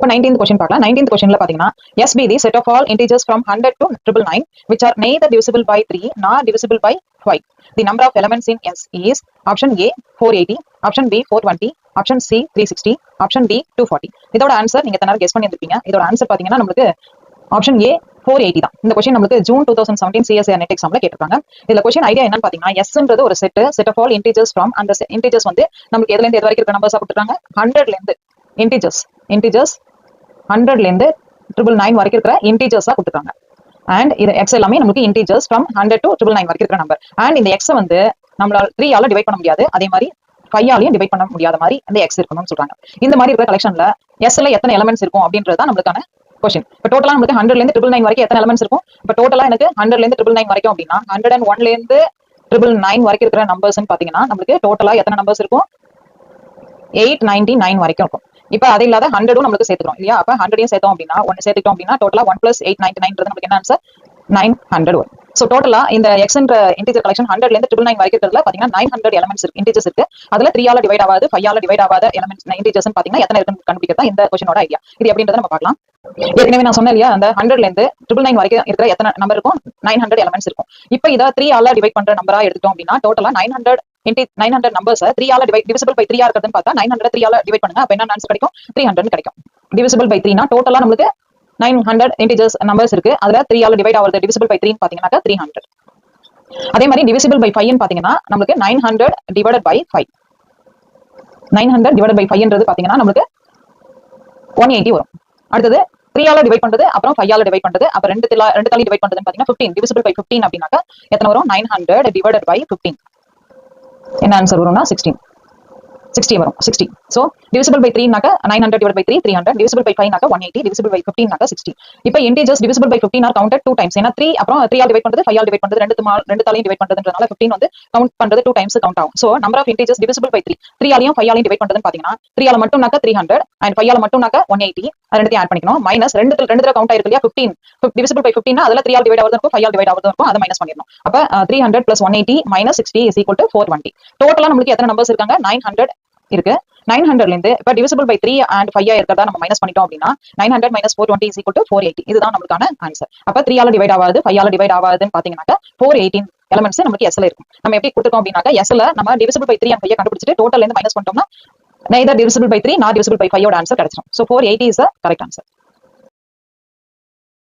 இப்போ 19th question பார்க்கலாம். 19th கொஸ்டின்ல பாத்தீங்கன்னா S be the set of all integers from 100 to 999 which are neither divisible by 3 nor divisible by 5. The number of elements in S is option A 480, option B 420, option C 360, option D 240. இதோட answer நீங்க எத்தனை guess பண்ணி இருப்பீங்க. இதோட answer பாத்தீங்கன்னா நமக்கு option A 480 தான். இந்த கொஸ்டின் நமக்கு ஜூன் 2017 CSIR நெட் எக்ஸாம்ல கேட்டிருக்காங்க. இதுல கொஸ்டின் ஐடியா என்னன்னு பாத்தீங்கன்னா எஸ்ன்றது ஒரு set of all integers from அந்த இன்டிஜர்ஸ் வந்து நமக்கு எதுல இருந்து எது வரைக்கும் இருக்க நம்பர்ஸா கொடுத்துருக்காங்க 100ல இருந்து இன்டிஜர்ஸ் 100ல இருந்து 999 வரைக்கும் இருக்கிற இன்டிஜர்ஸா கொடுத்துருக்காங்க. அண்ட் இது எக்ஸ் எல்லாமே நமக்கு இன்டிஜர்ஸ் ஃப்ரம் 100 to 999 வரைக்கும் இருக்கிற நம்பர். அண்ட் இந்த எக்ஸை வந்து நம்மளால 3 ஆல டிவைட் பண்ண முடியாது, அதே மாதிரி 5 ஆலையும் டிவைட் பண்ண முடியாத மாதிரி இந்த எக்ஸ் இருக்கணும்னு சொல்றாங்க. இந்த மாதிரி இருக்கிற கலெக்ஷன்ல எஸ்ல எத்தனை எலிமெண்ட்ஸ் இருக்கும் அப்படின்றது தான் நம்மளுக்கான கொஸ்டின். இப்போ டோட்டலா நமக்கு 100ல இருந்து 999 வரைக்கும் எத்தனை எலிமெண்ட்ஸ் இருக்கும்? இப்போ டோட்டலா எனக்கு 100ல இருந்து 999 வரைக்கும் அப்படின்னா 101ல இருந்து 999 வரைக்கும் இருக்கிற நம்பர்ஸ் பாத்தீங்கன்னா நமக்கு டோட்டலா எத்தனை நம்பர்ஸ் இருக்கும்? 899 வரைக்கும் இருக்கும். இப்போ அது இல்லாத 100ம் நமக்கு சேர்த்துக்கிறோம் இல்லையா? அப்ப 100யும் சேர்த்தோம் அப்படின்னா 1 சேர்த்துட்டோம் அப்படின்னா டோட்டலா 1 + 899 நமக்கு என்ன ஆன்சர்? 900 வரும். சோ டோட்டலா இந்த எக்ஸ்ன்ற இன்டிஜர் கலெக்ஷன் 100ல இருந்து 999 வரைக்கும் இருக்கிறதுல பாத்தீங்கன்னா 900 எலிமெண்ட்ஸ் இருக்கு, இன்டிஜர்ஸ் இருக்கு. அதுல 3 ஆல டிவைட் ஆகாது 5 ஆல டிவைட் ஆகாத எலிமெண்ட்ஸ் இன்டிஜர்ஸ் பாத்தீங்கன்னா எத்தனை இருக்குன்னு கண்டுபிடிக்கிறது இந்த கொஸ்டினோட ஐடியா. இது எப்படின்றத நம்ம பார்க்கலாம். ஏற்கனவே நான் சொன்னேன் இல்லையா, அந்த 100ல இருந்து 999 வரைக்கும் இருக்கிற எத்தனை நம்பர் இருக்கும்? 900 எலிமெண்ட்ஸ் இருக்கும். இப்போ இதை 3 ஆல டிவைட் பண்ற நம்பரா எடுத்துட்டோம் அப்படின்னா டோட்டலா 900 நம்பர்ஸ் 3 ஆல டிவிசிபிள் பை 3 ஆ இருக்குதுன்னு பார்த்தா 900 3 ஆல டிவைட் பண்ணுங்க. அப்ப என்ன ஆன்சர் கிடைக்கும்? 300 கிடைக்கும். டிவிசிபிள் பை 3 னா டோட்டலா நமக்கு 900 இன்டிஜர்ஸ் நம்பர்ஸ் இருக்கு. அதுல 3 ஆல டிவைட் ஆகுது டிவிசிபிள் பை 3 ன்னு பாத்தீங்கன்னா 300. அதே மாதிரி டிவிசிபிள் பை 5 ன்னு பாத்தீங்கன்னா நமக்கு 900 டிவைடட் பை 5. 900 டிவைடட் பை 5ன்றது பாத்தீங்கன்னா நமக்கு 180 வரும். அடுத்தது 3 ஆல டிவைட் பண்றது, அப்புறம் 5 ஆல டிவைட் பண்றது, அப்புறம் ரெண்டு தாலி டிவைட் பண்றதுன்னு பாத்தீங்கன்னா 15. டிவிசிபிள் பை 15 அப்படின்னாக்கா எத்தனை வரும்? 900 டிவைடட் பை 15. என்ன ஆன்சர் வரும்னா 60 வரும். 60. சோ டிவிசிபிள் பை 3 நாக்க 900 டிவைட் பை 3 300, டிவிசிபிள் பை 5 நாக்க 180, டிவிசிபிள் பை 15 நாக்க 60. இப்போ integers divisible by 15 are counted 2 times. ஏன்னா 3 அப்புறம் 3 ஆல் டிவைட் பண்றது 5 ஆல் டிவைட் பண்றது ரெண்டு தாலையும் டிவைட் பண்றதுன்றனால 15 வந்து கவுண்ட் பண்றது 2 டைம்ஸ் கவுண்ட் ஆகும். So number of integers divisible by 3 ஆலையும் 5 ஆலையும் டிவைட் பண்றதுன்னு பாத்தீங்கன்னா 3 ஆல மட்டும் நாக்க 300 அண்ட் 5 ஆல மட்டும் நாக்க 180. அது ரெண்டையும் ஆட் பண்ணிக்கணும். மைனஸ் ரெண்டு தடவை கவுண்ட் ஆயிருக்கு இல்லையா 15. டிவிசிபிள் பை 15 அதுல 3 ஆல் டிவைட் ஆகுது இருக்கும், 5 ஆல் டிவைட் ஆகுது இருக்கும், அதை மைனஸ் பண்ணிடணும். அப்ப 300 + 180 - 60 = 420. டோட்டலா நமக்கு எத்தனை நம்பர்ஸ் இருக்காங்க? 900 இருக்கு. 900ல இருந்து இப்ப டிவிசிபிள் பை 3 and 5 இருக்கிறதா நம்ம மைனஸ் பண்ணிட்டோம் அப்படின்னா 900 - 420 = 480. இதுதான் நமக்கான ஆன்சர். அப்ப 3 ஆல டிவைட் ஆகாது 5 ஆல டிவைட் ஆகாதுன்னு பாத்தீங்கன்னா 418 எலிமெண்ட்ஸ் நமக்கு எஸ்ல இருக்கும். நம்ம எப்படி கொடுத்துருக்கோம் அப்படின்னாக்கா எஸ்ல நம்ம டிவிசிபிள் பை 3 and 5 கண்டுபிடிச்சிட்டு டோட்டல்ல இருந்து மைனஸ் பண்ணிட்டோம்னா neither divisible by 3 nor divisible by 5 ஓட ஆன்சர் கிடைச்சிடும். So 480 is the correct answer.